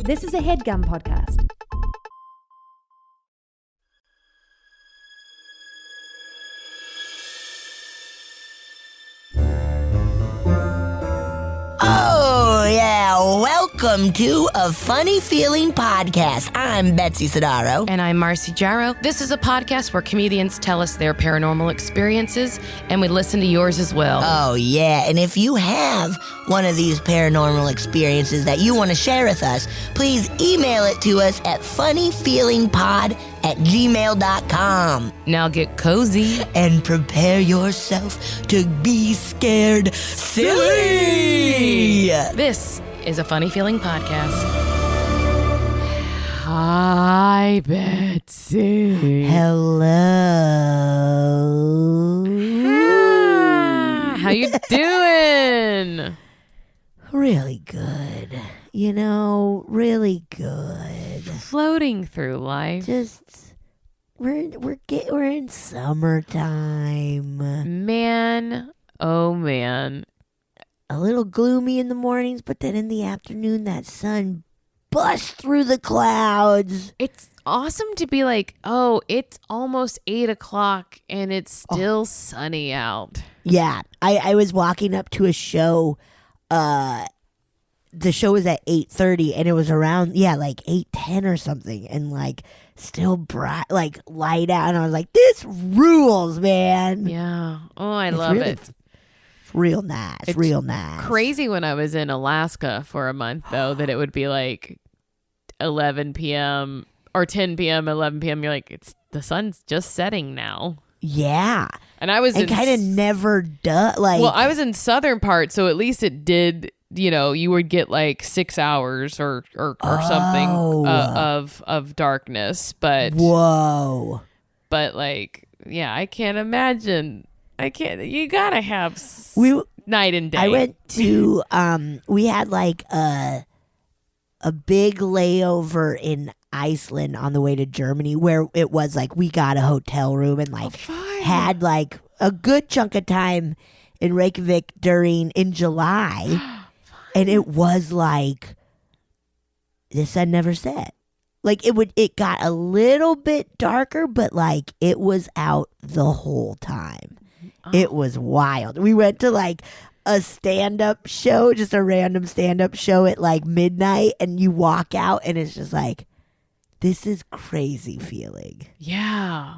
This is a HeadGum podcast. Oh, yeah. Welcome to A Funny Feeling Podcast. I'm Betsy Sidaro. And I'm Marcy Jarrow. This is a podcast where comedians tell us their paranormal experiences, and we listen to yours as well. Oh, yeah. And if you have one of these paranormal experiences that you want to share with us, please email it to us at funnyfeelingpod@gmail.com. Now get cozy. And prepare yourself to be scared silly. This is a Funny Feeling podcast. Hi, Betsy. Hello. How you doing? Really good. You know, really good. Floating through life. Just we're in summertime. Man, oh man. A little gloomy in the mornings, but then in the afternoon that sun busts through the clouds. It's awesome to be like, oh, it's almost 8 o'clock and it's still sunny out. Yeah. I was walking up to a show. The show was at 8:30 and it was around like 8:10 or something, and like still bright, like light out, and I was like, this rules, man. Yeah. Oh, I love it. It's real nice. It's real nice. Crazy when I was in Alaska for a month, though, that it would be like 11 p.m. or 10 p.m., 11 p.m. You're like, the sun's just setting now. Yeah. And I was kind of never does. Like, well, I was in southern part, so at least it did. You know, you would get like 6 hours or something of darkness, but whoa. But like, yeah, I can't imagine. You gotta have night and day. I went to we had like a big layover in Iceland on the way to Germany, where it was like we got a hotel room and like had like a good chunk of time in Reykjavik in July. And it was like the sun never set. Like it got a little bit darker, but like it was out the whole time. Oh. It was wild. We went to like a stand-up show, just a random stand-up show at like midnight, and you walk out and it's just like, this is crazy feeling. Yeah.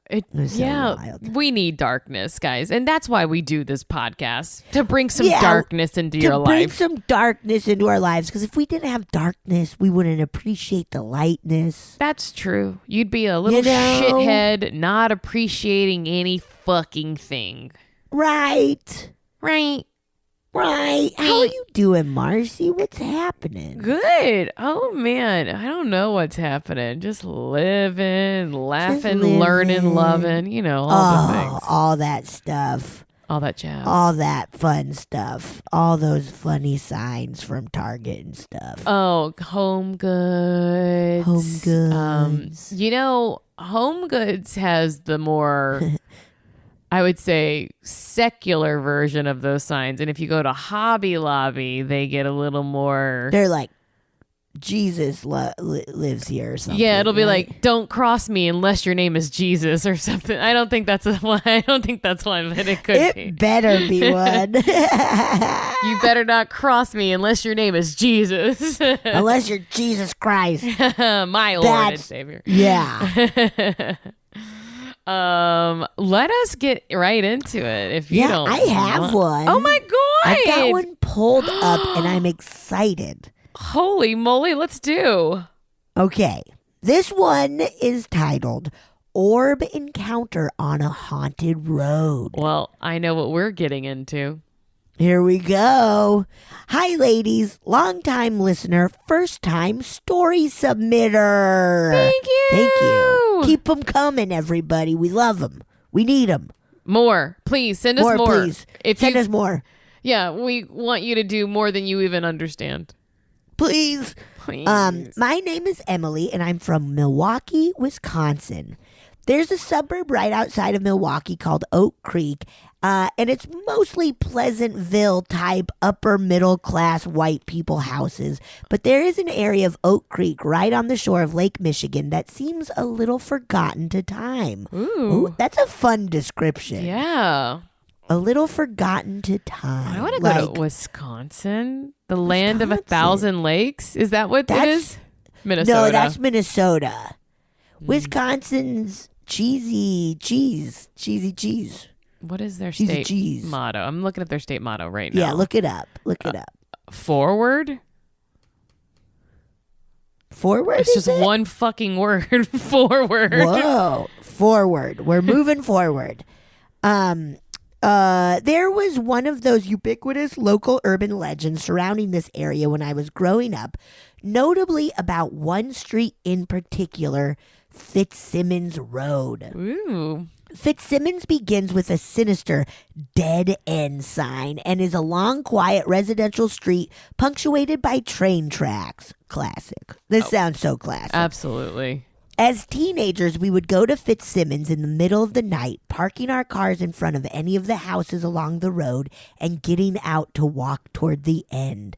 Wild. We need darkness, guys, and that's why we do this podcast, to bring some darkness into your life. To bring some darkness into our lives, because if we didn't have darkness, we wouldn't appreciate the lightness. That's true. You'd be a little shithead, not appreciating any fucking thing. Right. How are you doing, Marcy? What's happening? Good. Oh, man. I don't know what's happening. Just living, laughing, learning, loving, you know, all the things. All that stuff. All that jazz. All that fun stuff. All those funny signs from Target and stuff. Oh, Home Goods. Home Goods. You know, Home Goods has the more... I would say secular version of those signs. And if you go to Hobby Lobby, they get a little more... They're like, Jesus lives here or something. Yeah, it'll be like, don't cross me unless your name is Jesus or something. I don't think that's one, but it could be. It better be one. You better not cross me unless your name is Jesus. Unless you're Jesus Christ. My Lord and Savior. Yeah. Let us get right into it. If you don't, I have one. Oh my God! I've got one pulled up, and I'm excited. Holy moly! Let's do. Okay, this one is titled "Orb Encounter on a Haunted Road." Well, I know what we're getting into. Here we go. Hi, ladies. Long-time listener, first-time story submitter. Thank you. Keep them coming, everybody. We love them. We need them. More. Please, send us more. Please. Send us more. Yeah, we want you to do more than you even understand. Please. My name is Emily, and I'm from Milwaukee, Wisconsin. There's a suburb right outside of Milwaukee called Oak Creek, and it's mostly Pleasantville type upper middle class white people houses. But there is an area of Oak Creek right on the shore of Lake Michigan that seems a little forgotten to time. Ooh, that's a fun description. Yeah. A little forgotten to time. I want to go to Wisconsin, the land of 1,000 lakes. Is that what it is? Minnesota. No, that's Minnesota. Wisconsin's cheesy cheese. What is their Cheesy state cheese. motto? I'm looking at their state motto right now. Yeah, look it up. Forward? Forward? It's just one fucking word. Forward. Whoa. Forward. We're moving forward. There was one of those ubiquitous local urban legends surrounding this area when I was growing up, notably about one street in particular, Fitzsimmons Road. Ooh. Fitzsimmons begins with a sinister dead end sign and is a long, quiet residential street punctuated by train tracks. Classic. This sounds so classic. Absolutely. As teenagers, we would go to Fitzsimmons in the middle of the night, parking our cars in front of any of the houses along the road and getting out to walk toward the end.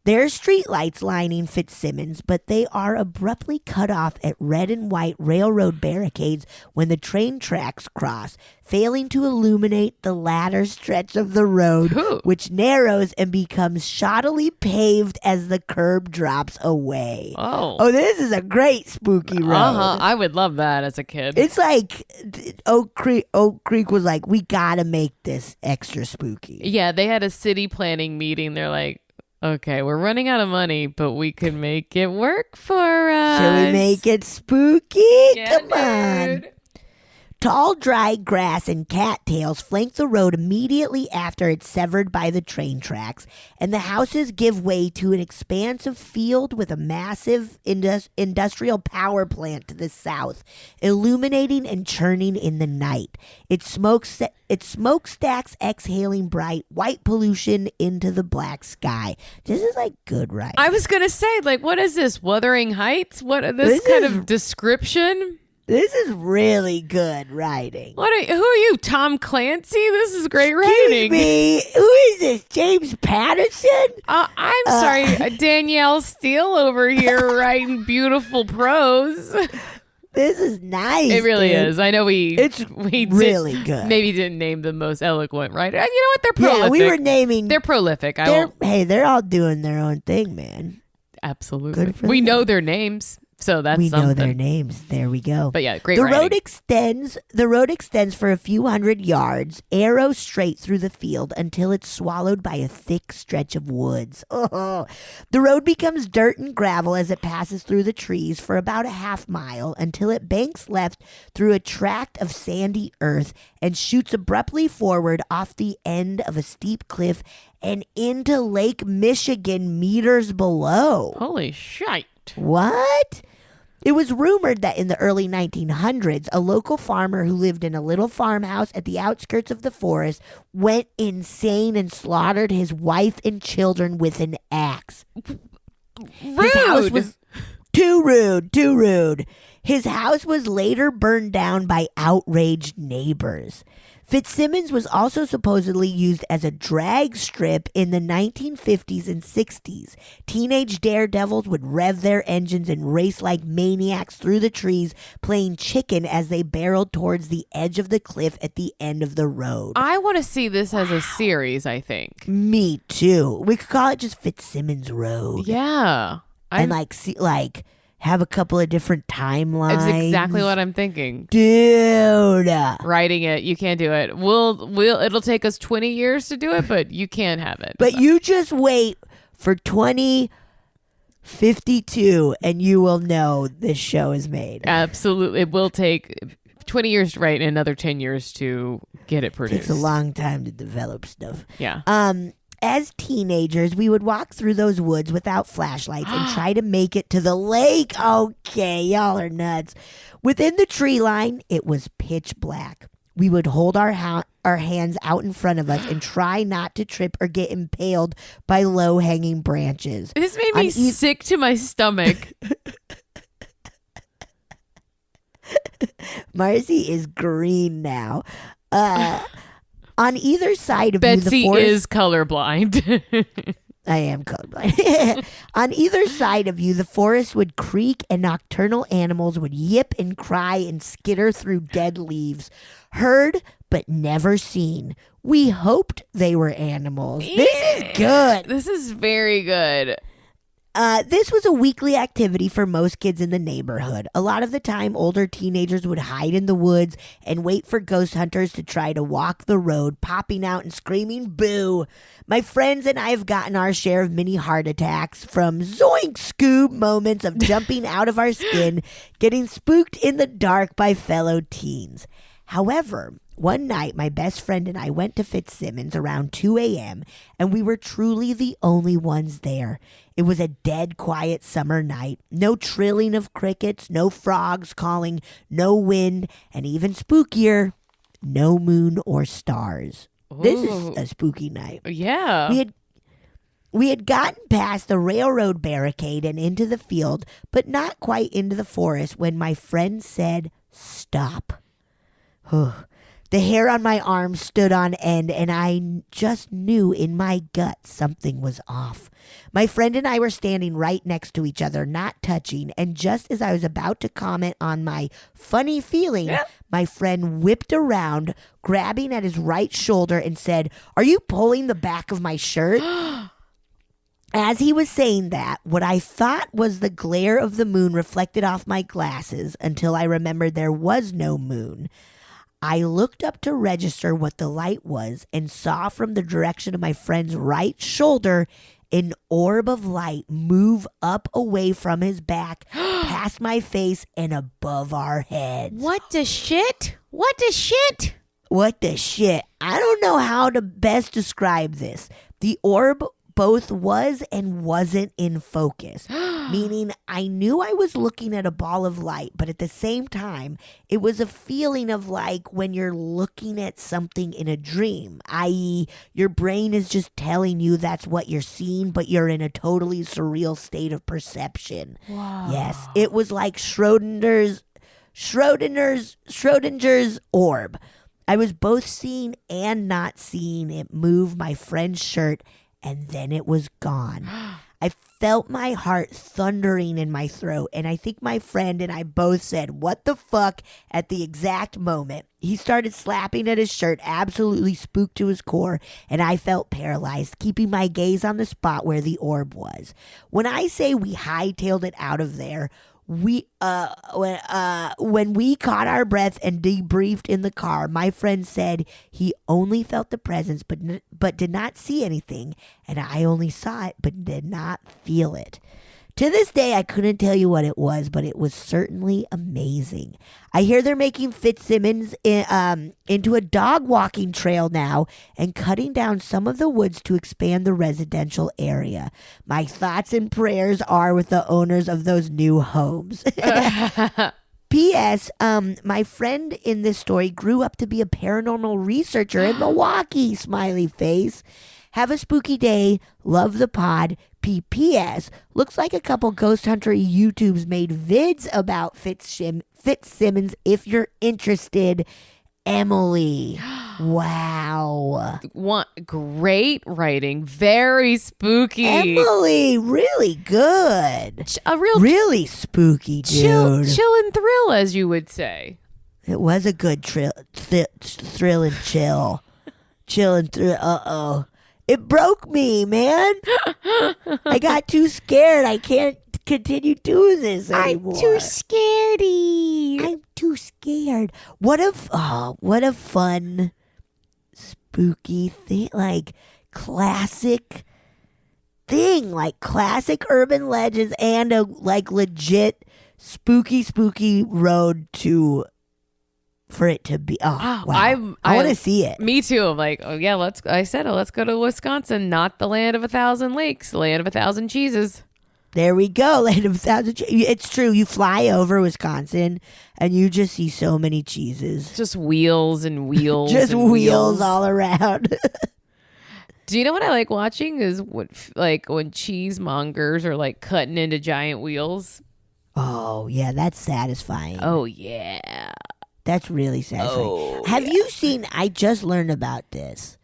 There are streetlights lining Fitzsimmons, but they are abruptly cut off at red and white railroad barricades when the train tracks cross, failing to illuminate the latter stretch of the road, which narrows and becomes shoddily paved as the curb drops away. Oh, this is a great spooky road. I would love that as a kid. It's like Oak Creek was like, we gotta make this extra spooky. Yeah, they had a city planning meeting. They're like, okay, we're running out of money, but we can make it work for us. Should we make it spooky? Yeah, Come on. Tall, dry grass and cattails flank the road immediately after it's severed by the train tracks, and the houses give way to an expansive field with a massive industrial power plant to the south, illuminating and churning in the night. Its smokestacks exhaling bright white pollution into the black sky. This is like good writing. I was going to say, like, what is this? Wuthering Heights? What this kind of description? This is really good writing. Who are you, Tom Clancy? This is great writing. Excuse me, who is this, James Patterson? I'm sorry, Danielle Steele over here writing beautiful prose. This is nice. It really dude. is. I know we really good. Maybe didn't name the most eloquent writer. And you know what? They're prolific. Yeah, we were naming. They're prolific. They're all doing their own thing, man. Absolutely. We know their names. So that's we something. know their names. There we go. But yeah, great the writing. road extends for a few hundred yards, arrow straight through the field until it's swallowed by a thick stretch of woods. Oh. The road becomes dirt and gravel as it passes through the trees for about a half mile until it banks left through a tract of sandy earth and shoots abruptly forward off the end of a steep cliff and into Lake Michigan meters below. Holy shite. What? It was rumored that in the early 1900s, a local farmer who lived in a little farmhouse at the outskirts of the forest went insane and slaughtered his wife and children with an axe. Rude. His house was too rude. His house was later burned down by outraged neighbors. Fitzsimmons was also supposedly used as a drag strip in the 1950s and 60s. Teenage daredevils would rev their engines and race like maniacs through the trees, playing chicken as they barreled towards the edge of the cliff at the end of the road. I want to see this as a series, I think. Me too. We could call it just Fitzsimmons Road. Yeah. And have a couple of different timelines. That's exactly what I'm thinking. Dude. Writing it, you can't do it. It'll take us 20 years to do it, but you can't have it. But you just wait for 2052 and you will know this show is made. Absolutely. It will take 20 years to write and another 10 years to get it produced. It takes a long time to develop stuff. Yeah. As teenagers, we would walk through those woods without flashlights and try to make it to the lake. Okay, y'all are nuts. Within the tree line, it was pitch black. We would hold our hands out in front of us and try not to trip or get impaled by low-hanging branches. This made me sick to my stomach. Marcy is green now. On either side of you, Betsy the forest is colorblind. I am colorblind. On either side of you, the forest would creak and nocturnal animals would yip and cry and skitter through dead leaves. Heard, but never seen. We hoped they were animals. Yeah. This is good. This is very good. This was a weekly activity for most kids in the neighborhood. A lot of the time, older teenagers would hide in the woods and wait for ghost hunters to try to walk the road, popping out and screaming boo. My friends and I have gotten our share of mini heart attacks from zoink scoob moments of jumping out of our skin, getting spooked in the dark by fellow teens. However, one night, my best friend and I went to Fitzsimmons around 2 a.m., and we were truly the only ones there. It was a dead quiet summer night. No trilling of crickets, no frogs calling, no wind, and even spookier, no moon or stars. Ooh. This is a spooky night. Yeah. We had gotten past the railroad barricade and into the field, but not quite into the forest when my friend said, "Stop." The hair on my arm stood on end, and I just knew in my gut something was off. My friend and I were standing right next to each other, not touching, and just as I was about to comment on my funny feeling, my friend whipped around, grabbing at his right shoulder, and said, "Are you pulling the back of my shirt?" As he was saying that, what I thought was the glare of the moon reflected off my glasses until I remembered there was no moon. I looked up to register what the light was and saw from the direction of my friend's right shoulder an orb of light move up away from his back, past my face, and above our heads. What the shit? What the shit? What the shit? I don't know how to best describe this. The orb both was and wasn't in focus, meaning I knew I was looking at a ball of light, but at the same time, it was a feeling of like when you're looking at something in a dream, i.e., your brain is just telling you that's what you're seeing, but you're in a totally surreal state of perception. Wow. Yes, it was like Schrodinger's orb. I was both seeing and not seeing it move my friend's shirt, and then it was gone. I felt my heart thundering in my throat, and I think my friend and I both said, "What the fuck?" at the exact moment. He started slapping at his shirt, absolutely spooked to his core, and I felt paralyzed, keeping my gaze on the spot where the orb was. When I say we hightailed it out of there, when we caught our breath and debriefed in the car, my friend said he only felt the presence but did not see anything, and I only saw it but did not feel it. To this day, I couldn't tell you what it was, but it was certainly amazing. I hear they're making Fitzsimmons into a dog walking trail now and cutting down some of the woods to expand the residential area. My thoughts and prayers are with the owners of those new homes. P.S. My friend in this story grew up to be a paranormal researcher in Milwaukee, smiley face. Have a spooky day. Love the pod. P.P.S. Looks like a couple ghost hunter YouTubes made vids about Fitzsimmons if you're interested. Emily. Wow. Great writing. Very spooky. Emily, really good. Really spooky, dude. Chill and thrill, as you would say. It was a good thrill and chill. Chill and thrill. Uh-oh. It broke me, man. I got too scared. I can't continue doing this anymore. I'm too scaredy. I'm too scared. What a fun, spooky thing. Like, classic thing. Like, classic urban legends and a, like, legit spooky road to... for it to be, wow. I want to see it. Me too. I'm like, oh yeah, let's go to Wisconsin, not the land of 1,000 lakes, the land of 1,000 cheeses. There we go, land of 1,000 cheeses. It's true. You fly over Wisconsin and you just see so many cheeses. Just wheels and wheels. Just and wheels all around. Do you know what I like watching is when cheesemongers are like cutting into giant wheels? Oh yeah, that's satisfying. Oh yeah. That's really satisfying. Oh, Have you seen, I just learned about this,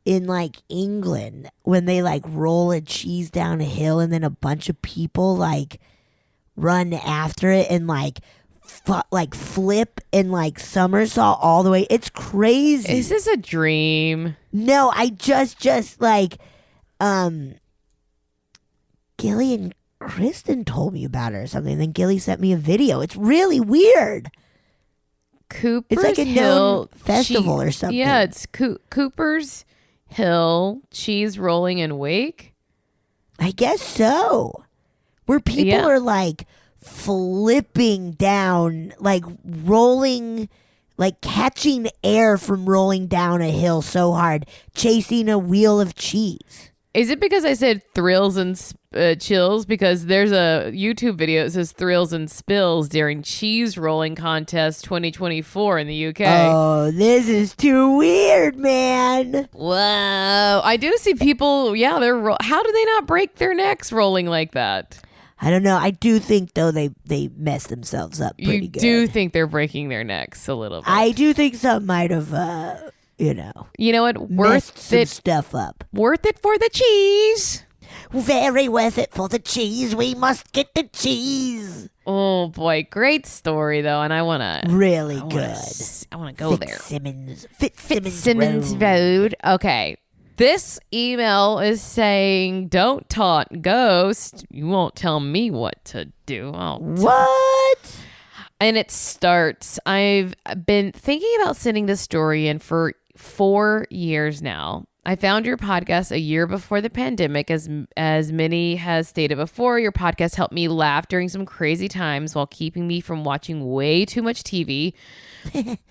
in like England, when they like roll a cheese down a hill and then a bunch of people like run after it and like flip and like somersault all the way. It's crazy. Is this a dream? No, I just like Gilly and Kristen told me about it or something. Then Gilly sent me a video. It's really weird. Cooper's It's like a Hill known festival or something. Yeah, it's Cooper's Hill cheese rolling and wake. I guess so. Where people are like flipping down, like rolling, like catching air from rolling down a hill so hard, chasing a wheel of cheese. Is it because I said thrills and chills? Because there's a YouTube video that says thrills and spills during cheese rolling contest 2024 in the UK. Oh, this is too weird, man. Wow. I do see people, how do they not break their necks rolling like that? I don't know. I do think, though, they mess themselves up pretty good. You do think they're breaking their necks a little bit. I do think some might have, you know what? messed some stuff up. Worth it for the cheese. Very worth it for the cheese. We must get the cheese. Oh boy, great story though, and I wanna really good. I wanna go Fitzsimmons there. Fitzsimmons Road. Okay. This email is saying, "Don't taunt ghosts. You won't tell me what to do." What? And it starts. I've been thinking about sending this story in for 4 years now. I found your podcast a year before the pandemic. As Minnie has stated before, your podcast helped me laugh during some crazy times while keeping me from watching way too much TV.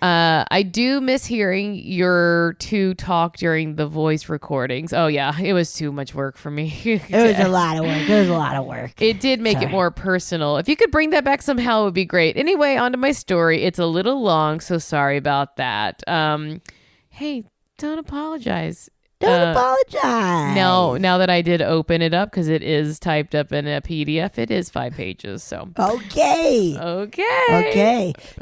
I do miss hearing your two talk during the voice recordings. Oh yeah, it was too much work for me. It was a lot of work. It was a lot of work. It did make it more personal. If you could bring that back somehow, it would be great. Anyway, on to my story. It's a little long, so sorry about that. Hey, don't apologize. Don't apologize. No, now that I did open it up, because it is typed up in a PDF, it is 5 pages. So okay.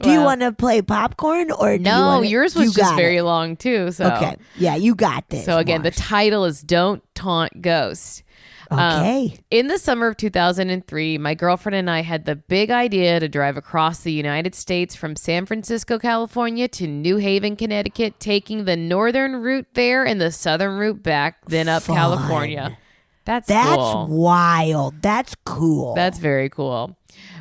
Do you want to play popcorn or no? Yours was just very long too. So okay, yeah, you got this. So again, the title is "Don't Taunt Ghosts." Okay. In the summer of 2003, my girlfriend and I had the big idea to drive across the United States from San Francisco, California to New Haven, Connecticut, taking the northern route there and the southern route back, then up California. That's cool. Wild. That's cool. That's very cool.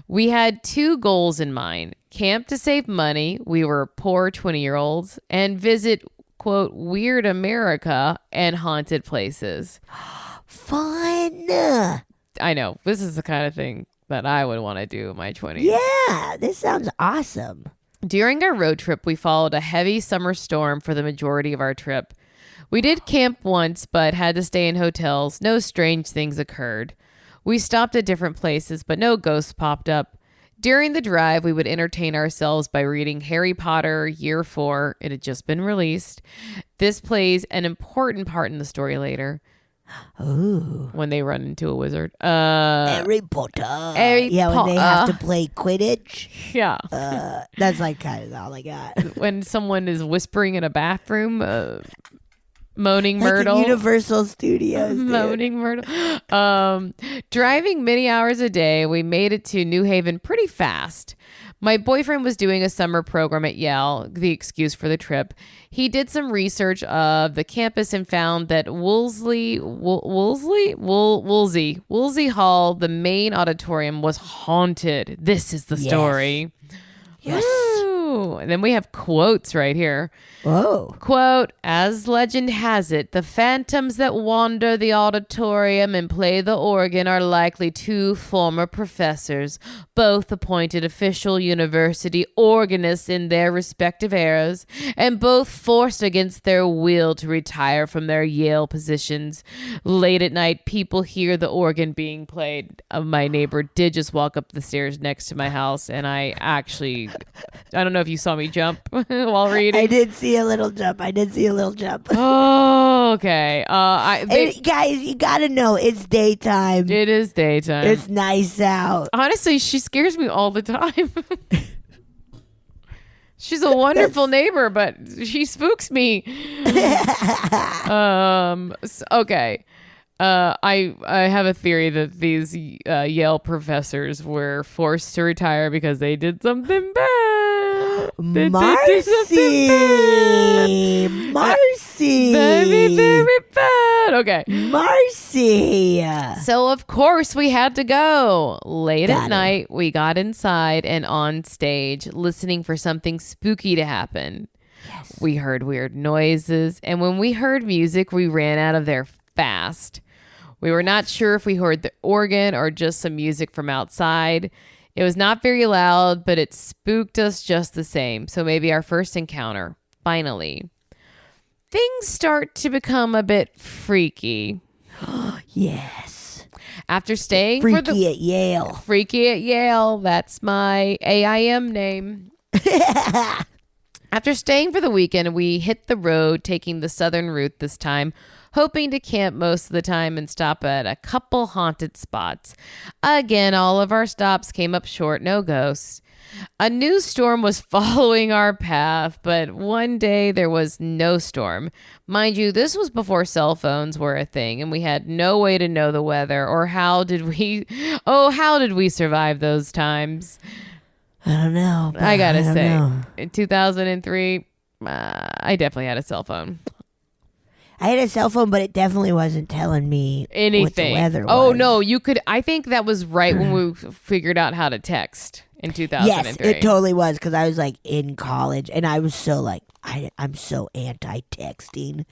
We had 2 goals in mind: camp to save money. We were poor 20-year-olds, and visit, quote, weird America and haunted places. Fun. I know. This is the kind of thing that I would want to do in my 20s. Yeah, this sounds awesome. During our road trip, we followed a heavy summer storm for the majority of our trip. We did camp once, but had to stay in hotels. No strange things occurred. We stopped at different places, but no ghosts popped up. During the drive, we would entertain ourselves by reading Harry Potter Year 4. It had just been released. This plays an important part in the story later. Ooh. When they run into a wizard. Harry Potter. When they have to play Quidditch. Yeah. That's like kind of all I got. When someone is whispering in a bathroom, moaning like Myrtle. Universal Studios. Moaning Myrtle. Driving many hours a day, we made it to New Haven pretty fast. My boyfriend was doing a summer program at Yale, the excuse for the trip. He did some research of the campus and found that Woolsey Hall, the main auditorium, was haunted. This is the story. Yes. Woo. And then we have quotes right here. Whoa. Quote, as legend has it, the phantoms that wander the auditorium and play the organ are likely 2 former professors, both appointed official university organists in their respective eras, and both forced against their will to retire from their Yale positions. Late at night, people hear the organ being played. My neighbor did just walk up the stairs next to my house, and I don't know if you saw me jump while reading. I did see a little jump. Oh, okay. Guys, you gotta know it's daytime. It is daytime. It's nice out. Honestly, she scares me all the time. She's a wonderful neighbor, but she spooks me. Okay. I have a theory that these Yale professors were forced to retire because they did something bad. Marcy. Very, very bad. Okay. Marcy. So, of course, we had to go. Late at night, we got inside and on stage, listening for something spooky to happen. Yes. We heard weird noises, and when we heard music, we ran out of there fast. We were not sure if we heard the organ or just some music from outside. It was not very loud, but it spooked us just the same. So maybe our first encounter. Finally, things start to become a bit freaky. Yes. After staying Freaky at Yale. Freaky at Yale. That's my AIM name. After staying for the weekend, we hit the road, taking the southern route this time, hoping to camp most of the time and stop at a couple haunted spots. Again, all of our stops came up short, no ghosts. A new storm was following our path, but one day there was no storm. Mind you, this was before cell phones were a thing, and we had no way to know the weather or how did we survive those times? I don't know. I gotta say, in 2003, I definitely had a cell phone. I had a cell phone, but it definitely wasn't telling me anything. What the weather was. Oh, no, you could. I think that was right when we figured out how to text in 2003. Yes, it totally was, because I was like in college, and I was so like, I'm so anti-texting.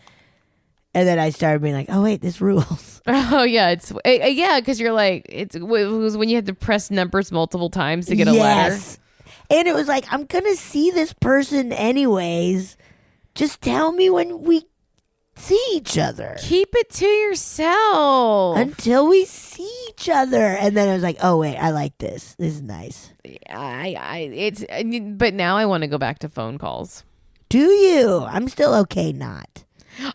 And then I started being like, oh, wait, this rules. Oh, yeah. Because you're like, it was when you had to press numbers multiple times to get a letter. And it was like, I'm going to see this person anyways. Just tell me when we see each other. Keep it to yourself. Until we see each other. And then I was like, oh, wait, I like this. This is nice. But now I want to go back to phone calls. Do you? I'm still okay not.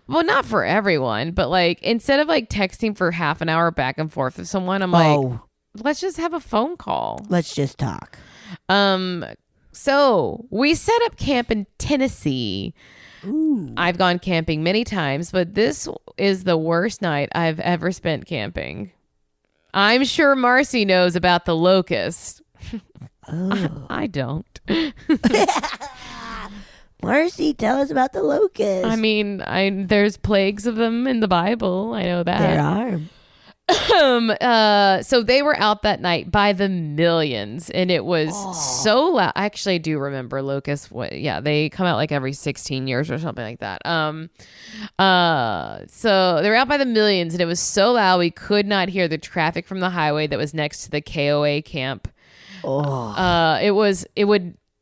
Well, not for everyone, but like instead of like texting for half an hour back and forth with someone, I'm like, let's just have a phone call. Let's just talk. So we set up camp in Tennessee. Ooh. I've gone camping many times, but this is the worst night I've ever spent camping. I'm sure Marcy knows about the locust. Oh. I don't. Marcy, tell us about the locust. I mean, there's plagues of them in the Bible. I know that. There are. So they were out that night by the millions, and it was so loud. I actually do remember locusts. They come out like every 16 years or something like that. So they were out by the millions, and it was so loud we could not hear the traffic from the highway that was next to the KOA camp.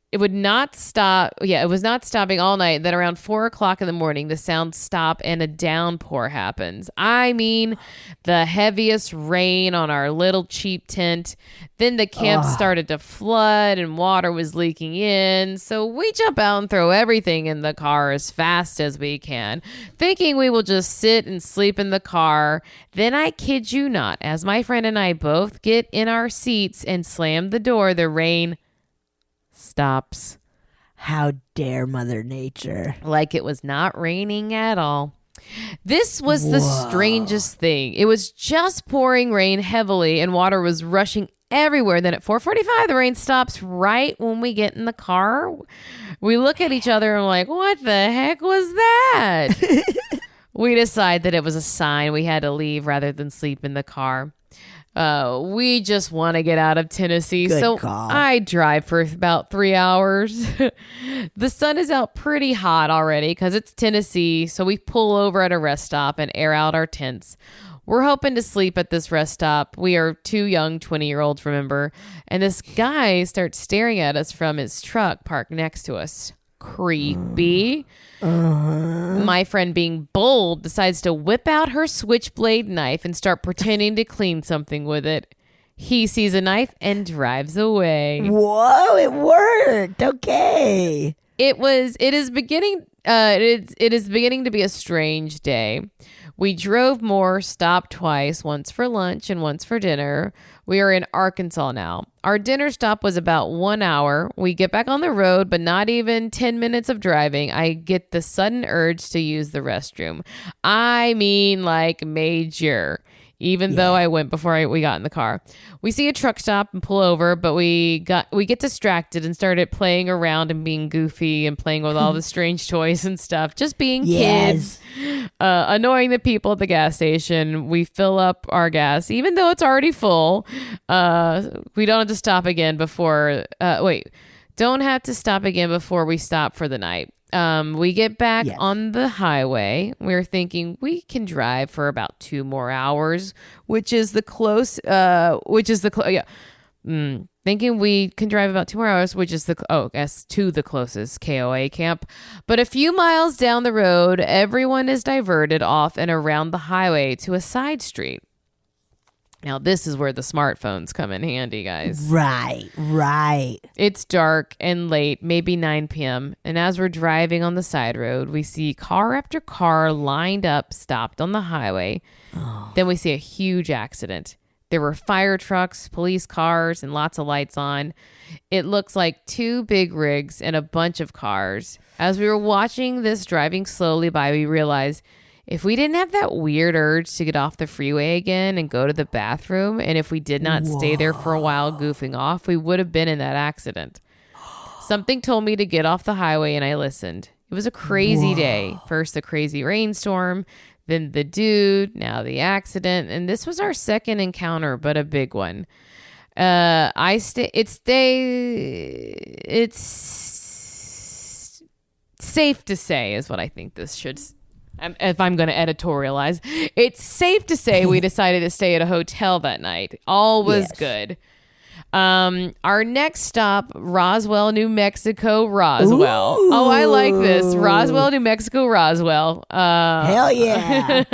It would not stop. Yeah, it was not stopping all night. Then around 4:00 in the morning, the sounds stop and a downpour happens. I mean, the heaviest rain on our little cheap tent. Then the camp started to flood and water was leaking in. So we jump out and throw everything in the car as fast as we can, thinking we will just sit and sleep in the car. Then I kid you not, as my friend and I both get in our seats and slam the door, the rain stops. How dare Mother Nature? Like it was not raining at all. This was the strangest thing. It was just pouring rain heavily and water was rushing everywhere. Then at 4:45, the rain stops right when we get in the car. We look at each other and we're like, what the heck was that? We decide that it was a sign we had to leave rather than sleep in the car. We just want to get out of Tennessee. Good call. I drive for about 3 hours. The sun is out pretty hot already because it's Tennessee. So we pull over at a rest stop and air out our tents. We're hoping to sleep at this rest stop. We are two young 20-year-olds, remember? And this guy starts staring at us from his truck parked next to us. Creepy. My friend, being bold, decides to whip out her switchblade knife and start pretending to clean something with it. He sees a knife and drives away. Whoa, it worked. Okay. It is beginning. it is beginning to be a strange day. We drove more, stopped twice, once for lunch and once for dinner. We are in Arkansas now. Our dinner stop was about 1 hour. We get back on the road, but not even 10 minutes of driving. I get the sudden urge to use the restroom. I mean, like major. Even though I went before we got in the car. We see a truck stop and pull over, but we get distracted and started playing around and being goofy and playing with all the strange toys and stuff. Just being kids, annoying the people at the gas station. We fill up our gas, even though it's already full. We don't have to stop again before, don't have to stop again before we stop for the night. We get back on the highway. We're thinking we can drive for about 2 more hours, thinking we can drive about 2 more hours, which is to the closest KOA camp. But a few miles down the road, everyone is diverted off and around the highway to a side street. Now, this is where the smartphones come in handy, guys. Right. It's dark and late, maybe 9 p.m. And as we're driving on the side road, we see car after car lined up, stopped on the highway. Then we see a huge accident. There were fire trucks, police cars, and lots of lights on. It looks like 2 big rigs and a bunch of cars. As we were watching this driving slowly by, we realized if we didn't have that weird urge to get off the freeway again and go to the bathroom, and if we did not stay there for a while goofing off, we would have been in that accident. Something told me to get off the highway, and I listened. It was a crazy day. First, the crazy rainstorm, then the dude, now the accident, and this was our second encounter, but a big one. It's safe to say is what I think this should. If I'm going to editorialize, it's safe to say we decided to stay at a hotel that night. All was good. Our next stop, Roswell, New Mexico, Roswell. Ooh. Oh, I like this. Roswell, New Mexico, Roswell. Hell yeah.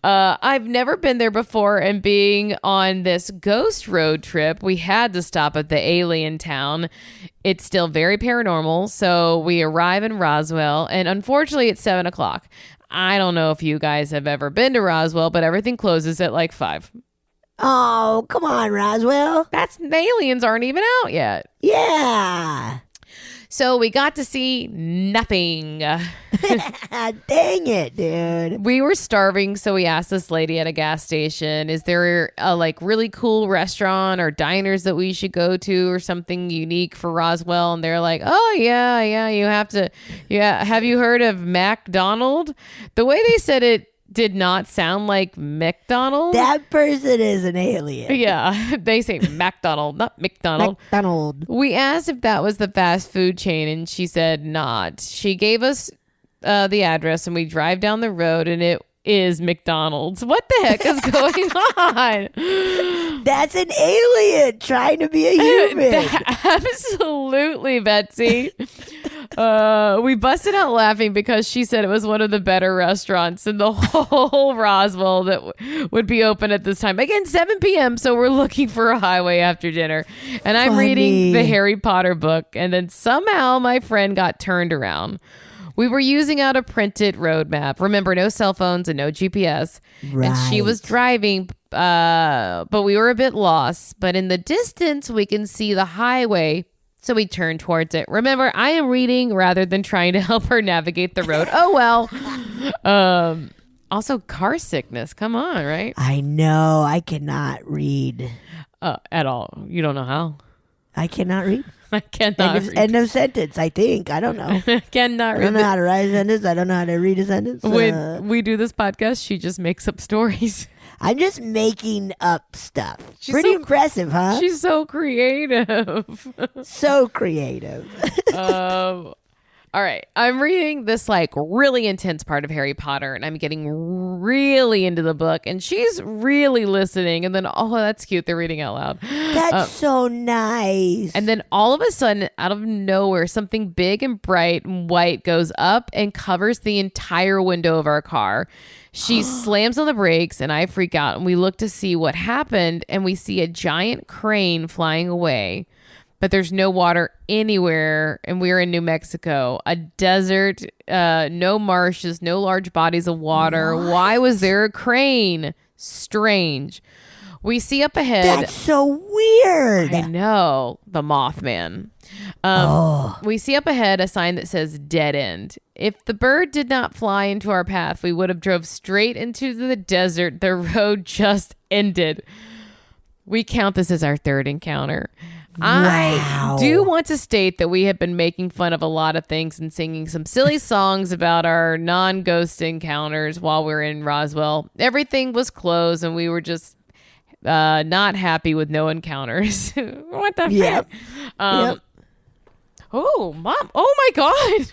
I've never been there before, and being on this ghost road trip, we had to stop at the alien town. It's still very paranormal, so we arrive in Roswell, and unfortunately it's 7:00. I don't know if you guys have ever been to Roswell, but everything closes at like 5. Oh, come on, Roswell. The aliens aren't even out yet. Yeah. So we got to see nothing. Dang it, dude. We were starving, so we asked this lady at a gas station, is there a really cool restaurant or diners that we should go to or something unique for Roswell? And they're like, oh, yeah, you have to. Yeah, have you heard of McDonald? The way they said it did not sound like McDonald. That person is an alien. Yeah, they say McDonald, not McDonald. McDonald. We asked if that was the fast food chain, and she said not. She gave us the address, and we drive down the road, and it is McDonald's. What the heck is going on? That's an alien trying to be a human. Absolutely, Betsy. We busted out laughing because she said it was one of the better restaurants in the whole Roswell that would be open at this time. Again, 7 p.m. So we're looking for a highway after dinner. And I'm reading the Harry Potter book. And then somehow my friend got turned around. We were using out a printed road map. Remember, no cell phones and no GPS. Right. And she was driving, but we were a bit lost. But in the distance, we can see the highway. So we turned towards it. Remember, I am reading rather than trying to help her navigate the road. Oh, well. Also, car sickness. Come on, right? I know. I cannot read. At all. You don't know how? I cannot read. I cannot read. End of sentence, I think. I don't know. Cannot read. I don't know how to write a sentence. I don't know how to read a sentence. When we do this podcast, she just makes up stories. I'm just making up stuff. Pretty impressive, huh? She's so creative. So creative. All right. I'm reading this really intense part of Harry Potter, and I'm getting really into the book, and she's really listening. And then, oh, that's cute. They're reading out loud. That's so nice. And then all of a sudden, out of nowhere, something big and bright and white goes up and covers the entire window of our car. She slams on the brakes, and I freak out, and we look to see what happened, and we see a giant crane flying away. but there's no water anywhere. And we're in New Mexico, a desert, no marshes, no large bodies of water. What? Why was there a crane? Strange. We see up ahead. That's so weird. I know. The Mothman. We see up ahead a sign that says dead end. If the bird did not fly into our path, we would have drove straight into the desert. The road just ended. We count this as our third encounter. Wow. I do want to state that we have been making fun of a lot of things and singing some silly songs about our non-ghost encounters while we were in Roswell. Everything was closed and we were just not happy with no encounters. What the Yep. heck? Oh, Mom. Oh, my God.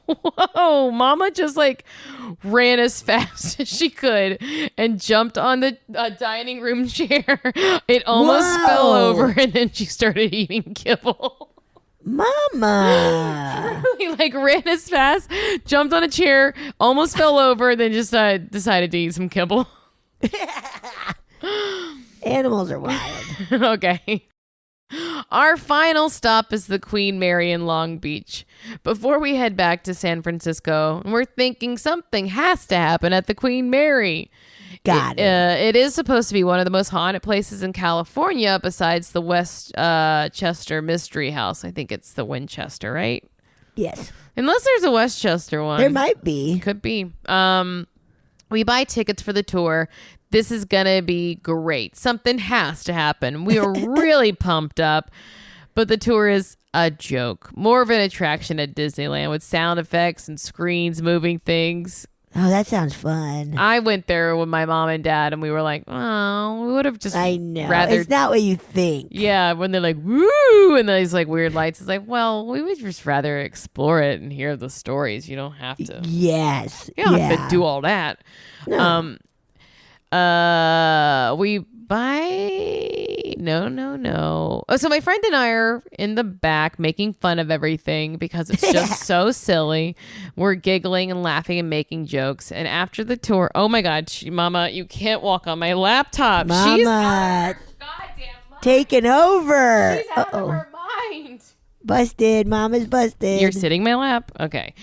Whoa, Mama just like ran as fast as she could and jumped on the dining room chair. It almost fell over and then she started eating kibble. Mama. Really, like ran as fast, jumped on a chair, almost fell over, then just decided to eat some kibble. Animals are wild. Okay. Our final stop is the Queen Mary in Long Beach. Before we head back to San Francisco, we're thinking something has to happen at the Queen Mary. Got it. It is supposed to be one of the most haunted places in California besides the West Chester Mystery House. I think it's the Winchester, right? Yes. Unless there's a Westchester one. There might be. Could be. We buy tickets for the tour. This is going to be great. Something has to happen. We are really pumped up, but the tour is a joke. More of an attraction at Disneyland with sound effects and screens moving things. Oh, that sounds fun. I went there with my mom and dad and we were like, oh, we would have just I know. rather. It's not what you think. Yeah, when they're like, woo, and these like weird lights. It's like, well, we would just rather explore it and hear the stories. You don't have to. Yes. You don't have to do all that. No. We buy no. Oh, so my friend and I are in the back making fun of everything because it's just so silly. We're giggling and laughing and making jokes. And after the tour, oh my God, Mama, you can't walk on my laptop. Mama, She's goddamn mind. taking over. She's out of her mind. Busted. Mama's busted. You're sitting my lap? Okay.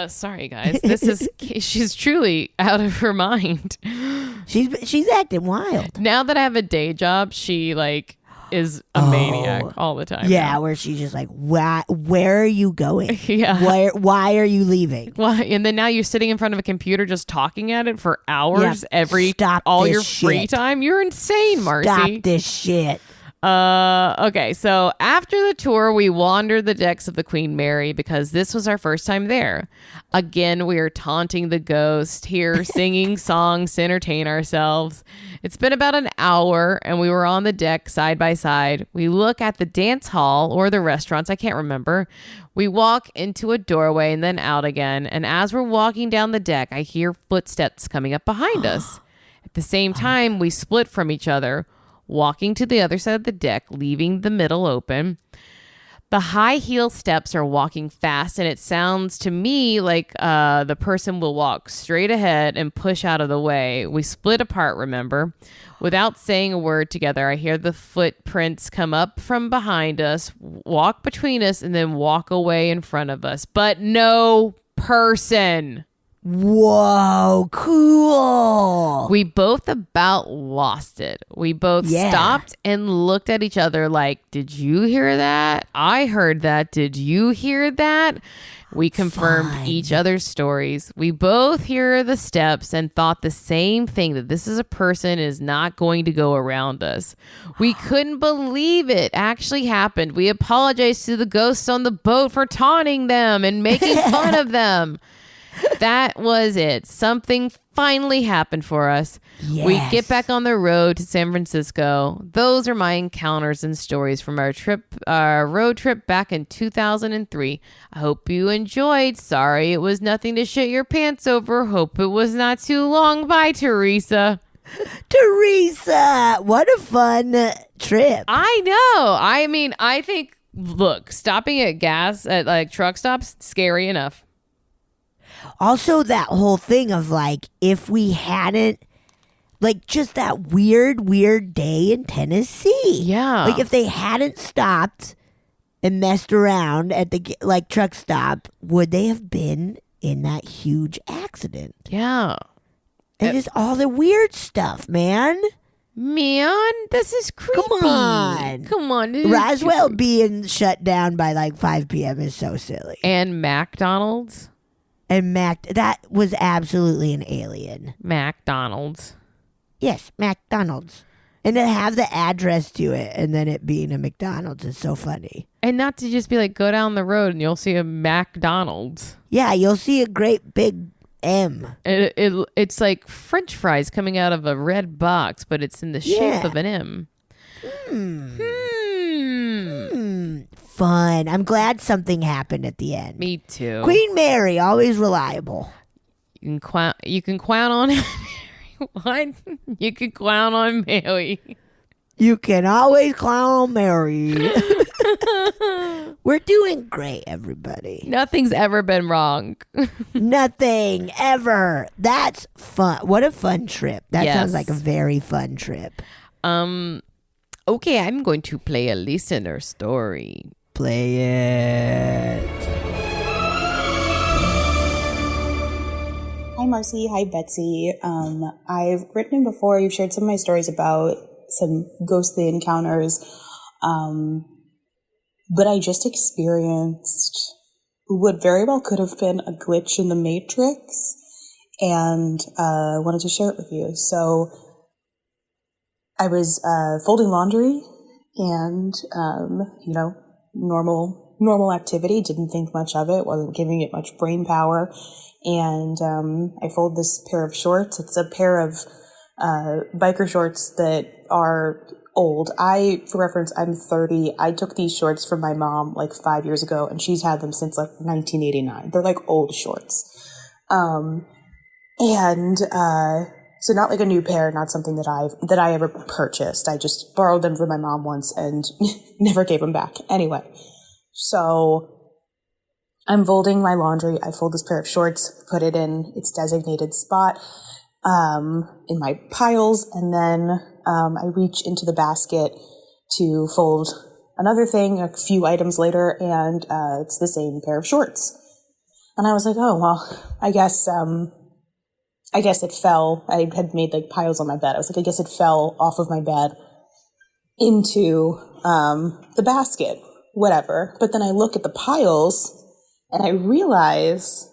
Sorry guys. She's truly out of her mind. She's acting wild. Now that I have a day job, she like is a maniac all the time. Yeah, now. where she's just like, where are you going? Yeah. Why are you leaving? Why? And then now you're sitting in front of a computer just talking at it for hours Stop all this your free shit. time. You're insane, Marcy. Stop this shit. Okay, so after the tour, we wandered the decks of the Queen Mary because this was our first time there. Again, we are taunting the ghost here, singing songs to entertain ourselves. It's been about an hour, and we were on the deck side by side. We look at the dance hall or the restaurants, I can't remember. We walk into a doorway and then out again, and as we're walking down the deck, I hear footsteps coming up behind us. At the same time, we split from each other, walking to the other side of the deck, leaving the middle open. The high heel steps are walking fast, and it sounds to me like the person will walk straight ahead and push out of the way. We split apart, remember? Without saying a word together, I hear the footprints come up from behind us, walk between us, and then walk away in front of us. But no person. Whoa, cool. We both about lost it. We both stopped and looked at each other like, did you hear that? I heard that. Did you hear that? We confirmed each other's stories. We both hear the steps and thought the same thing, that this is a person is not going to go around us. We couldn't believe it actually happened. We apologized to the ghosts on the boat for taunting them and making fun of them. That was it. Something finally happened for us. Yes. We get back on the road to San Francisco. Those are my encounters and stories from our road trip back in 2003. I hope you enjoyed. Sorry it was nothing to shit your pants over. Hope it was not too long. Bye, Teresa. Teresa, what a fun trip. I know. I mean, I think, look, stopping at like truck stops, scary enough. Also, that whole thing of like, if we hadn't, like, just that weird day in Tennessee. Yeah. Like, if they hadn't stopped and messed around at the like truck stop, would they have been in that huge accident? Yeah. And just all the weird stuff, man. Man, this is creepy. Come on. Roswell being shut down by like 5 p.m. is so silly. And McDonald's. And that was absolutely an alien. McDonald's. Yes, McDonald's. And to have the address to it and then it being a McDonald's is so funny. And not to just be like, go down the road and you'll see a McDonald's. Yeah, you'll see a great big M. It's like French fries coming out of a red box, but it's in the shape of an M. Fun. I'm glad something happened at the end. Me too. Queen Mary, always reliable. You can clown on what? You can clown on Mary. You can always clown on Mary. We're doing great, everybody. Nothing's ever been wrong. Nothing ever. That's fun. What a fun trip. That sounds like a very fun trip. Okay, I'm going to play a listener story. Play it. Hi, Marcy. Hi, Betsy. I've written in before. You've shared some of my stories about some ghostly encounters. But I just experienced what very well could have been a glitch in the Matrix, and wanted to share it with you. So I was folding laundry, and normal activity. Didn't think much of it. Wasn't giving it much brain power. And I fold this pair of shorts. It's a pair of biker shorts that are old. For reference, I'm 30. I took these shorts from my mom like 5 years ago, and she's had them since like 1989. They're like old shorts. So not like a new pair, not something that I ever purchased. I just borrowed them from my mom once and never gave them back. Anyway, so I'm folding my laundry. I fold this pair of shorts, put it in its designated spot in my piles, and then I reach into the basket to fold another thing a few items later, and it's the same pair of shorts. And I was like, oh, well, I guess it fell. I had made like piles on my bed. I was like, I guess it fell off of my bed into the basket, whatever. But then I look at the piles and I realize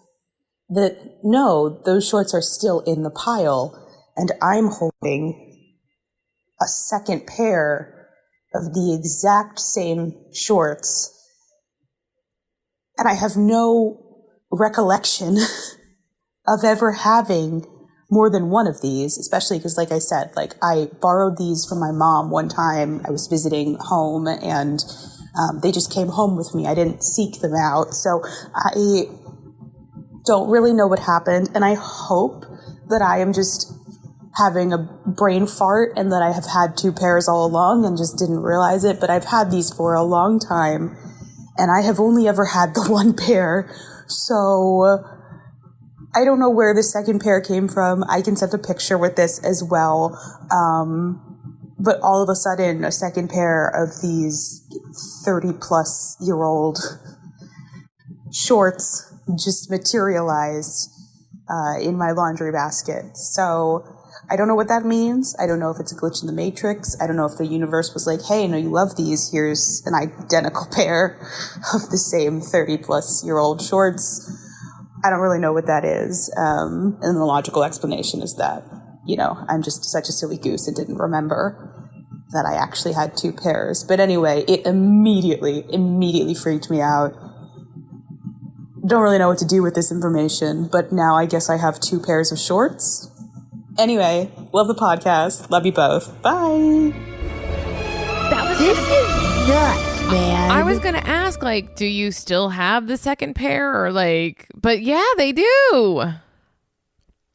that no, those shorts are still in the pile, and I'm holding a second pair of the exact same shorts, and I have no recollection of ever having more than one of these, especially because, like I said, like I borrowed these from my mom one time. I was visiting home, and they just came home with me. I didn't seek them out, so I don't really know what happened, and I hope that I am just having a brain fart and that I have had two pairs all along and just didn't realize it, but I've had these for a long time, and I have only ever had the one pair, so I don't know where the second pair came from. I can send a picture with this as well, but all of a sudden, a second pair of these 30-plus-year-old shorts just materialized in my laundry basket. So I don't know what that means. I don't know if it's a glitch in the Matrix. I don't know if the universe was like, hey, no, you love these. Here's an identical pair of the same 30-plus-year-old shorts. I don't really know what that is. And the logical explanation is that, I'm just such a silly goose and didn't remember that I actually had two pairs. But anyway, it immediately freaked me out. Don't really know what to do with this information, but now I guess I have two pairs of shorts. Anyway, love the podcast. Love you both. Bye. This is nuts, man. I was going to ask, like, do you still have the second pair or like, but yeah, they do.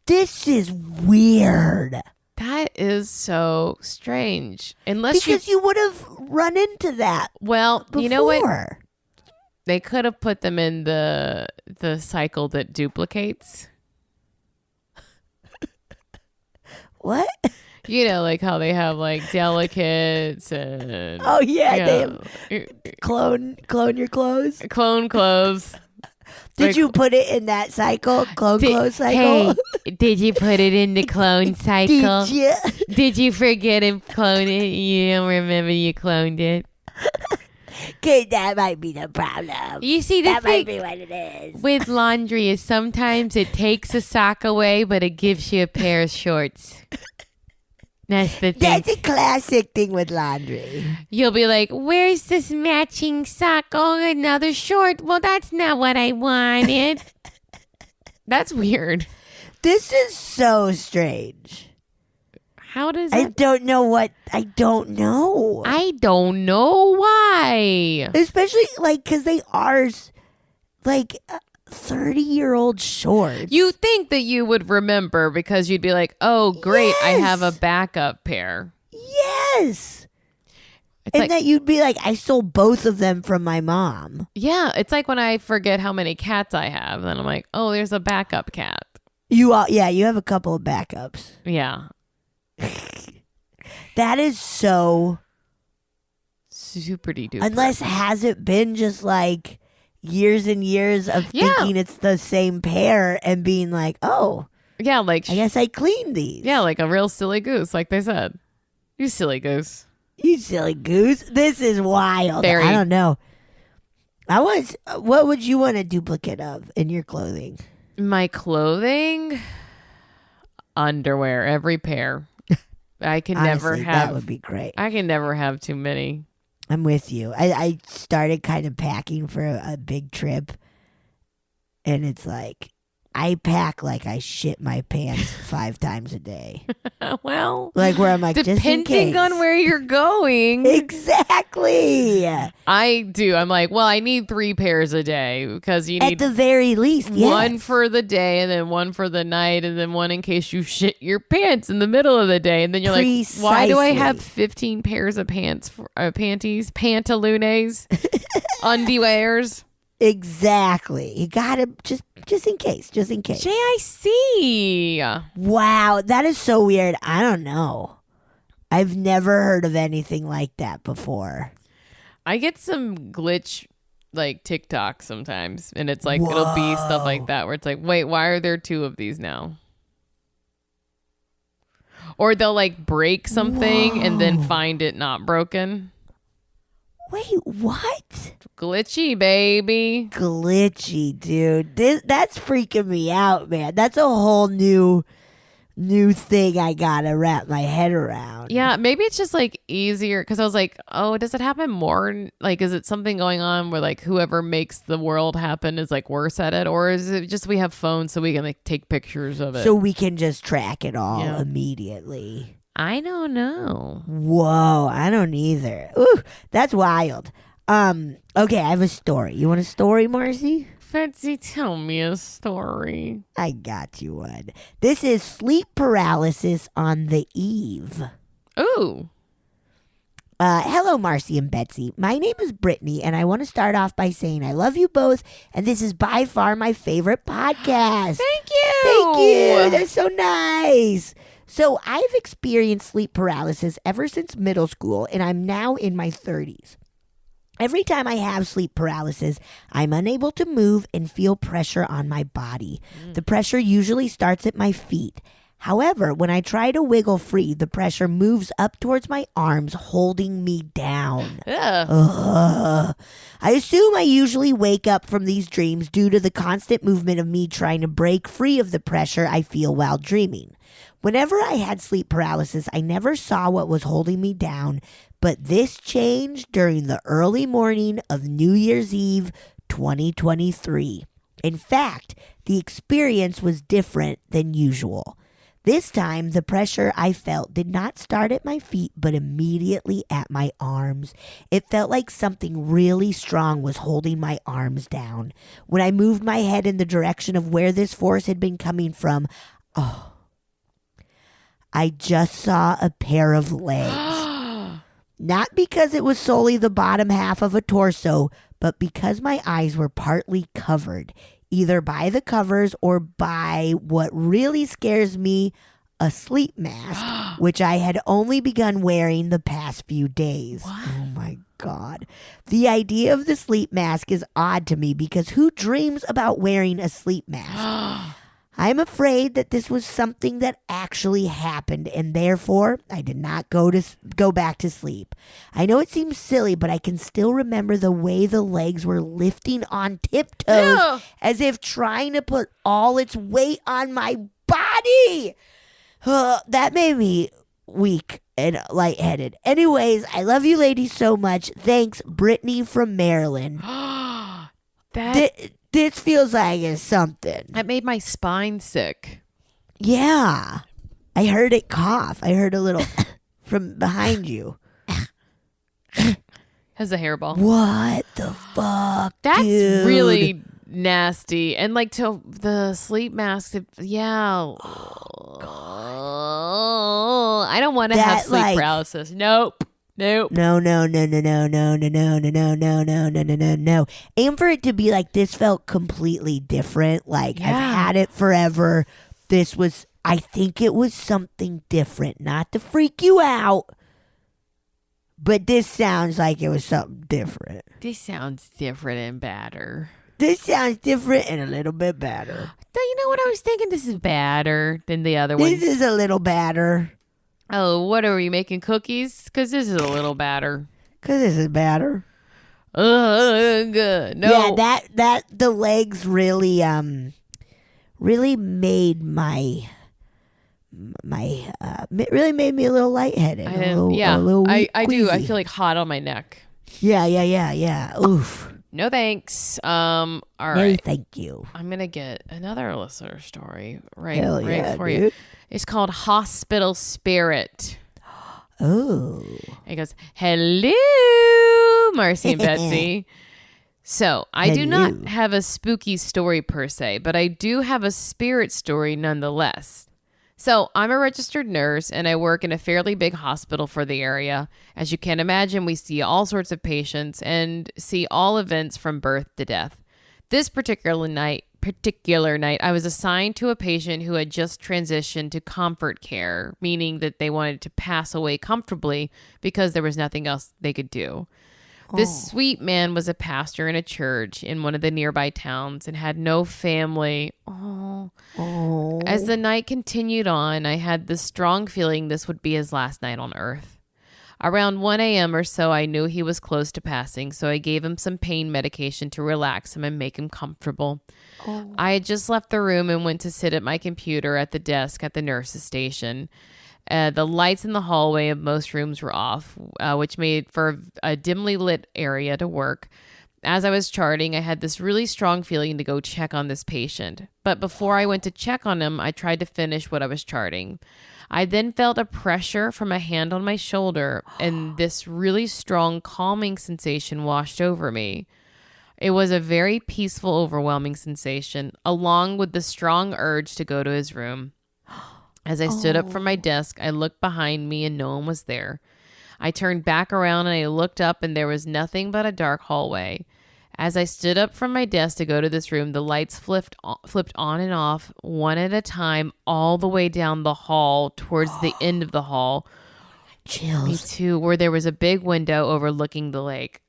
This is weird. That is so strange. Because you would have run into that. Well, before. You know what? They could have put them in the cycle that duplicates. What? You know, like how they have like delicates and Oh yeah, yeah, they have clone your clothes. clone clothes. Did Like, you put it in that cycle? Clothes cycle? Hey, did you put it in the clone cycle? Did you? Did you forget to clone it? You don't remember you cloned it? Okay, that might be the problem. You see, the That might thing be what it is. with laundry is sometimes it takes a sock away, but it gives you a pair of shorts. That's the thing. That's a classic thing with laundry. You'll be like, where's this matching sock? Oh, another short. Well, that's not what I wanted. That's weird. This is so strange. How does I that? don't know what. I don't know. I don't know why. Especially like because they are like 30-year-old shorts. You think that you would remember because you'd be like, oh, great, I have a Yes. backup pair. Yes. It's And like, that you'd be like, I stole both of them from my mom. yeah, it's like when I forget how many cats I have. Then I'm like, oh, there's a backup cat. You have a couple of backups. Yeah. That is so. Super duper. Unless has it been just like years and years of Yeah. thinking it's the same pair and being like, oh, Yeah, like, I guess I cleaned these. yeah, like a real silly goose, like they said. You silly goose. You silly goose. This is wild. Very. I don't know. What would you want a duplicate of in your clothing? My clothing, underwear, every pair. I can never Honestly, have. that would be great. I can never have too many. I'm with you. I started kind of packing for a big trip, and it's like I pack like I shit my pants 5 times a day. Well, Like where I'm like, just in depending case. on where you're going. Exactly. I do. I'm like, well, I need 3 pairs a day because you At need the very least, yes. one for the day and then one for the night and then one in case you shit your pants in the middle of the day. And then you're like, why do I have 15 pairs of pants, panties, pantaloons, undiwears? Exactly. You gotta just in case. JIC. Wow, that is so weird. I don't know. I've never heard of anything like that before. I get some glitch like TikTok sometimes, and it's like it'll be stuff like that where it's like, wait, why are there 2 of these now? Or they'll like break something and then find it not broken. Wait, what? Glitchy, baby. Glitchy, dude. That's freaking me out, man. That's a whole new thing I gotta wrap my head around. Yeah, maybe it's just like easier because I was like, oh, does it happen more? Like, is it something going on where like whoever makes the world happen is like worse at it? Or is it just we have phones so we can like take pictures of it? So we can just track it all Yeah. immediately. I don't know. Whoa, I don't either. Ooh, that's wild. Okay, I have a story. You want a story, Marcy? Betsy, tell me a story. I got you one. This is sleep paralysis on the eve. Ooh. Hello, Marcy and Betsy. My name is Brittney, and I want to start off by saying I love you both, and this is by far my favorite podcast. Thank you. Thank you. That's so nice. So I've experienced sleep paralysis ever since middle school, and I'm now in my 30s. Every time I have sleep paralysis, I'm unable to move and feel pressure on my body. The pressure usually starts at my feet. However, when I try to wiggle free, the pressure moves up towards my arms, holding me down. Ugh. Ugh. I assume I usually wake up from these dreams due to the constant movement of me trying to break free of the pressure I feel while dreaming. Whenever I had sleep paralysis, I never saw what was holding me down, but this changed during the early morning of New Year's Eve 2023. In fact, the experience was different than usual. This time, the pressure I felt did not start at my feet, but immediately at my arms. It felt like something really strong was holding my arms down. When I moved my head in the direction of where this force had been coming from, I just saw a pair of legs. Not because it was solely the bottom half of a torso, but because my eyes were partly covered, either by the covers or by what really scares me, a sleep mask, which I had only begun wearing the past few days. Oh my God. The idea of the sleep mask is odd to me because who dreams about wearing a sleep mask? I'm afraid that this was something that actually happened, and therefore I did not go back to sleep. I know it seems silly, but I can still remember the way the legs were lifting on tiptoes as if trying to put all its weight on my body. That made me weak and lightheaded. Anyways, I love you ladies so much. Thanks, Brittney from Maryland. This feels like it's something. That made my spine sick. Yeah. I heard it cough. I heard a little from behind you. Has a hairball. What the fuck, That's dude? really nasty. And like to the sleep mask. Yeah. Oh, I don't want to have sleep paralysis. Nope. No. And for it to be like this felt completely different. Like I've had it forever. I think it was something different. Not to freak you out, but this sounds like it was something different. This sounds different and badder. This sounds different and a little bit badder. You know what I was thinking? This is badder than the other one. This is a little badder. Oh, what are we making cookies? Because this is a little badder. Because this is badder. Good. No. Yeah, that the legs really really made really made me a little lightheaded. A little weak, I do. I queasy. feel like hot on my neck. Yeah. Oof. No thanks. All No, right. thank you. I'm gonna get another listener story right for dude. you. It's called Hospital Spirit. Oh. It goes, hello, Marcy and Betsy. So I do not have a spooky story per se, but I do have a spirit story nonetheless. So I'm a registered nurse and I work in a fairly big hospital for the area. As you can imagine, we see all sorts of patients and see all events from birth to death. This particular night, I was assigned to a patient who had just transitioned to comfort care, meaning that they wanted to pass away comfortably because there was nothing else they could do. This sweet man was a pastor in a church in one of the nearby towns and had no family. As the night continued on, I had the strong feeling this would be his last night on earth. Around 1 a.m. or so, I knew he was close to passing, so I gave him some pain medication to relax him and make him comfortable. I had just left the room and went to sit at my computer at the desk at the nurse's station. The lights in the hallway of most rooms were off, which made for a dimly lit area to work. As I was charting, I had this really strong feeling to go check on this patient. But before I went to check on him, I tried to finish what I was charting. I then felt a pressure from a hand on my shoulder, and this really strong calming sensation washed over me. It was a very peaceful, overwhelming sensation, along with the strong urge to go to his room. As I stood up from my desk, I looked behind me and no one was there. I turned back around and I looked up and there was nothing but a dark hallway. As I stood up from my desk to go to this room, the lights flipped on and off, one at a time, all the way down the hall towards the end of the hall. Chills. Me too, where there was a big window overlooking the lake.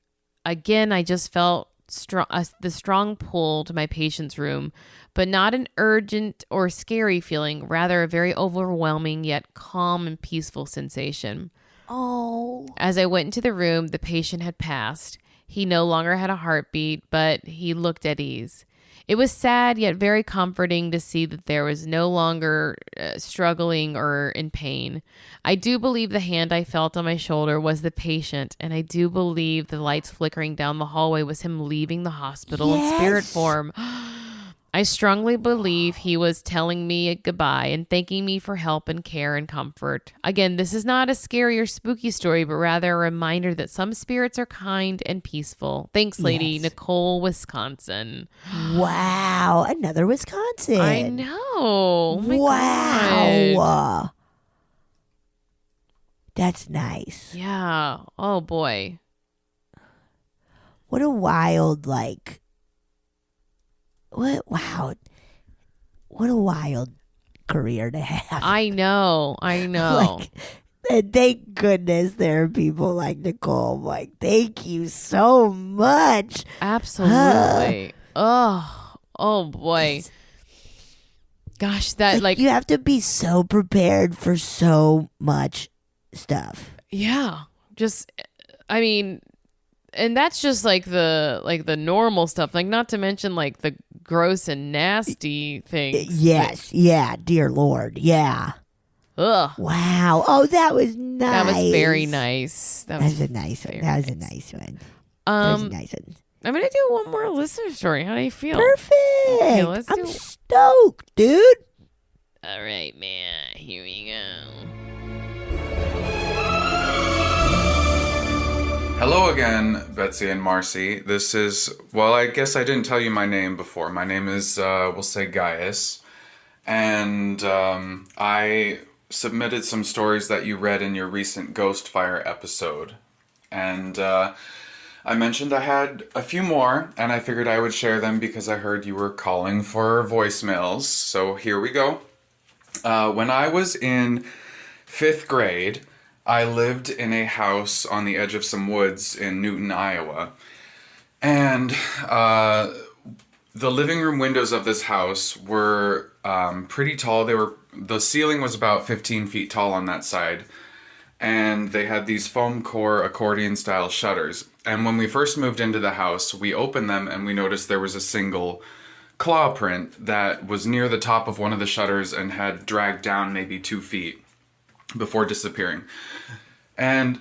Again, I just felt the strong pull to my patient's room, but not an urgent or scary feeling, rather a very overwhelming yet calm and peaceful sensation. As I went into the room, the patient had passed. He no longer had a heartbeat, but he looked at ease. It was sad yet very comforting to see that there was no longer struggling or in pain. I do believe the hand I felt on my shoulder was the patient, and I do believe the lights flickering down the hallway was him leaving the hospital in spirit form. I strongly believe he was telling me goodbye and thanking me for help and care and comfort. Again, this is not a scary or spooky story, but rather a reminder that some spirits are kind and peaceful. Thanks, lady. Nicole, Wisconsin. Wow. Another Wisconsin. I know. Oh my wow. God. That's nice. Yeah. Oh, boy. What a wild, What a wild career to have. I know. Like, and thank goodness there are people like Nicole. I'm like, thank you so much. Absolutely. Oh boy. Gosh, that like you have to be so prepared for so much stuff. Yeah. Just I mean, and that's just like the normal stuff, like not to mention like the gross and nasty things. Yes. Yeah, dear Lord. Yeah. Ugh. Wow. Oh, that was nice. That was very nice. That was a nice one. That was a nice one. That was a nice one. I'm gonna do one more listener story. How do you feel? Perfect. Okay, I'm stoked, dude. All right, man. Here we go. Hello again, Betsy and Marcy. This is, well, I guess I didn't tell you my name before. My name is, we'll say Gaius. And I submitted some stories that you read in your recent Ghost Fire episode. And I mentioned I had a few more, and I figured I would share them because I heard you were calling for voicemails. So here we go. When I was in 5th grade, I lived in a house on the edge of some woods in Newton, Iowa. And the living room windows of this house were pretty tall. The ceiling was about 15 feet tall on that side. And they had these foam core accordion style shutters. And when we first moved into the house, we opened them and we noticed there was a single claw print that was near the top of one of the shutters and had dragged down maybe 2 feet before disappearing. And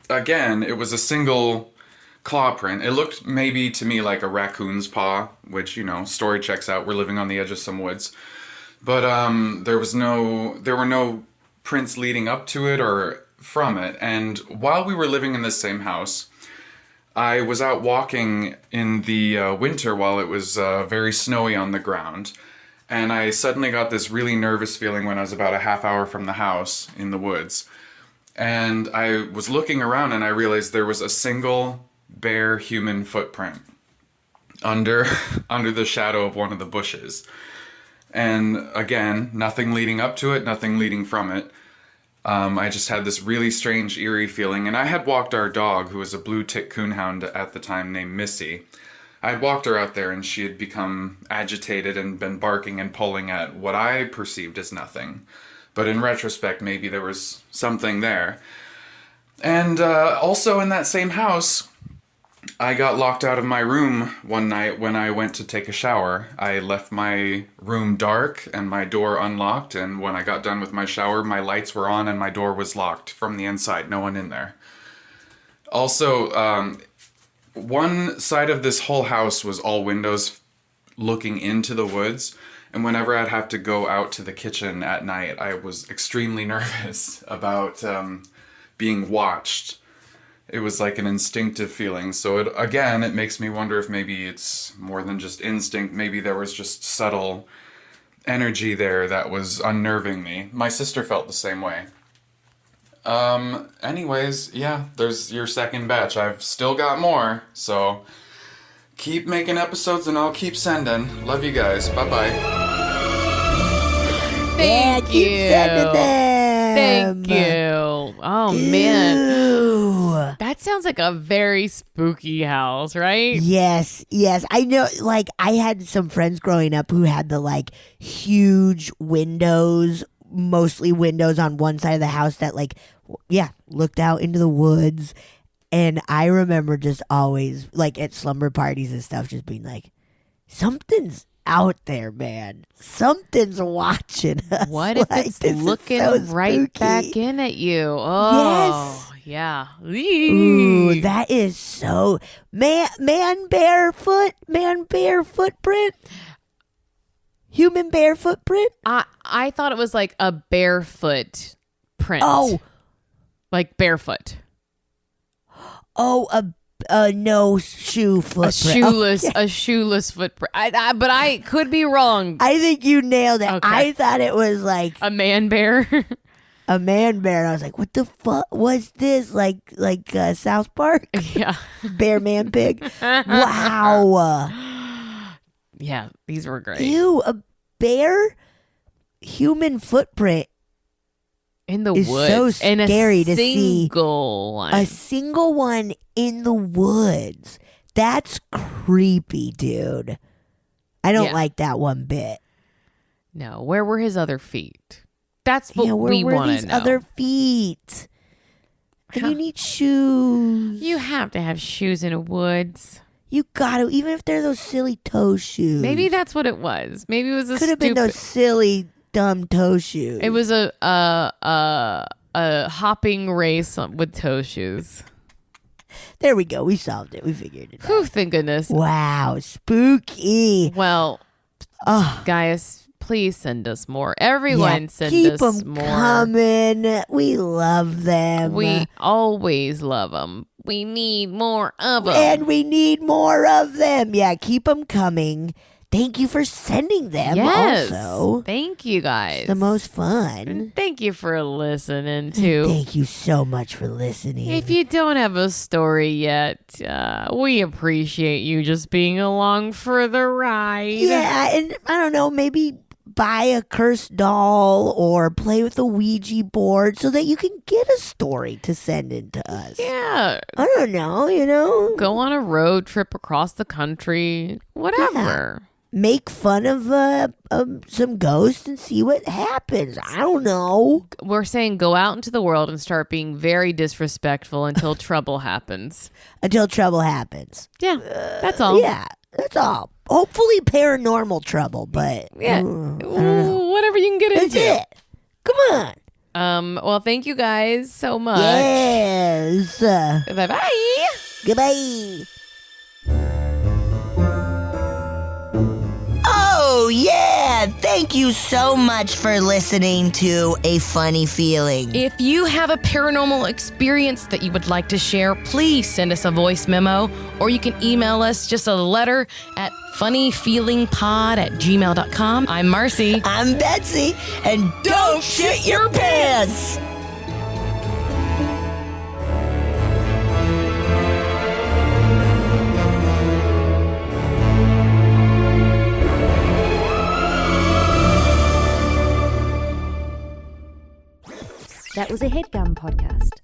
again, it was a single claw print. It looked maybe to me like a raccoon's paw, which, you know, story checks out. We're living on the edge of some woods. But there were no prints leading up to it or from it. And while we were living in the same house, I was out walking in the winter while it was very snowy on the ground. And I suddenly got this really nervous feeling when I was about a half hour from the house in the woods. And I was looking around and I realized there was a single bare human footprint under the shadow of one of the bushes. And again, nothing leading up to it, nothing leading from it. I just had this really strange, eerie feeling. And I had walked our dog, who was a blue tick coonhound at the time named Missy. I had walked her out there and she had become agitated and been barking and pulling at what I perceived as nothing. But in retrospect, maybe there was something there. And also in that same house, I got locked out of my room one night when I went to take a shower. I left my room dark and my door unlocked, and when I got done with my shower, my lights were on and my door was locked from the inside. No one in there. Also, one side of this whole house was all windows looking into the woods, and whenever I'd have to go out to the kitchen at night, I was extremely nervous about being watched. It was like an instinctive feeling. So it makes me wonder if maybe it's more than just instinct. Maybe there was just subtle energy there that was unnerving me. My sister felt the same way. Anyways, yeah, there's your second batch. I've still got more, so keep making episodes and I'll keep sending. Love you guys. Bye-bye. Thank you. Keep sending them. Thank you. Oh, man. Ew. That sounds like a very spooky house, right? Yes. I know, like, I had some friends growing up who had the, like, huge windows, mostly windows on one side of the house that, like, looked out into the woods. And I remember just always, like, at slumber parties and stuff, just being like, something's out there, man. Something's watching us. What if like, it's this looking is so right spooky. back in at you? Oh, Yes. Yeah. Ooh, that is so man bear footprint. Human bear footprint. I thought it was like a barefoot print. Oh, like barefoot. Oh, a no shoe footprint. A shoeless footprint. But I could be wrong. I think you nailed it. Okay. I thought it was like A man bear. a man bear. And I was like, what the fuck was this? Like South Park? Yeah. Bear man pig. Wow. Yeah, these were great. Ew, bare human footprint In the is woods. so And scary a to see. single one. A single one in the woods. That's creepy, dude. I don't Yeah. like that one bit. No, where were his other feet? That's what Where we were want these to know. other feet? And you need shoes. You have to have shoes in the woods. You gotta, even if they're those silly toe shoes. Maybe that's what it was. Maybe it was a could have been those silly, dumb toe shoes. It was a hopping race with toe shoes. There we go. We solved it. We figured it out. Whew, thank goodness. Wow, spooky. Well, Oh, Gaius, please send us more. Everyone yeah, send keep us them more. coming. We love them. We always love them. We need more of them. And we need more of them. Yeah, keep them coming. Thank you for sending them Yes. also. Thank you guys. The most fun. And thank you for listening too. Thank you so much for listening. If you don't have a story yet, we appreciate you just being along for the ride. Yeah, and I don't know, maybe buy a cursed doll or play with a Ouija board so that you can get a story to send in to us. Yeah. I don't know, you know? Go on a road trip across the country. Whatever. Make fun of some ghosts and see what happens. I don't know. We're saying go out into the world and start being very disrespectful until trouble happens. Until trouble happens. Yeah, that's all. Yeah, that's all. Hopefully paranormal trouble, but Yeah. I don't know. Whatever you can get That's into. it. Come on. Well, thank you guys so much. Yes. Bye-bye. Goodbye. Oh, yeah. Thank you so much for listening to A Funny Feeling. If you have a paranormal experience that you would like to share, please send us a voice memo, or you can email us just a letter at funnyfeelingpod@gmail.com. I'm Marcy. I'm Betsy, and don't shit your pants. That was a HeadGum podcast.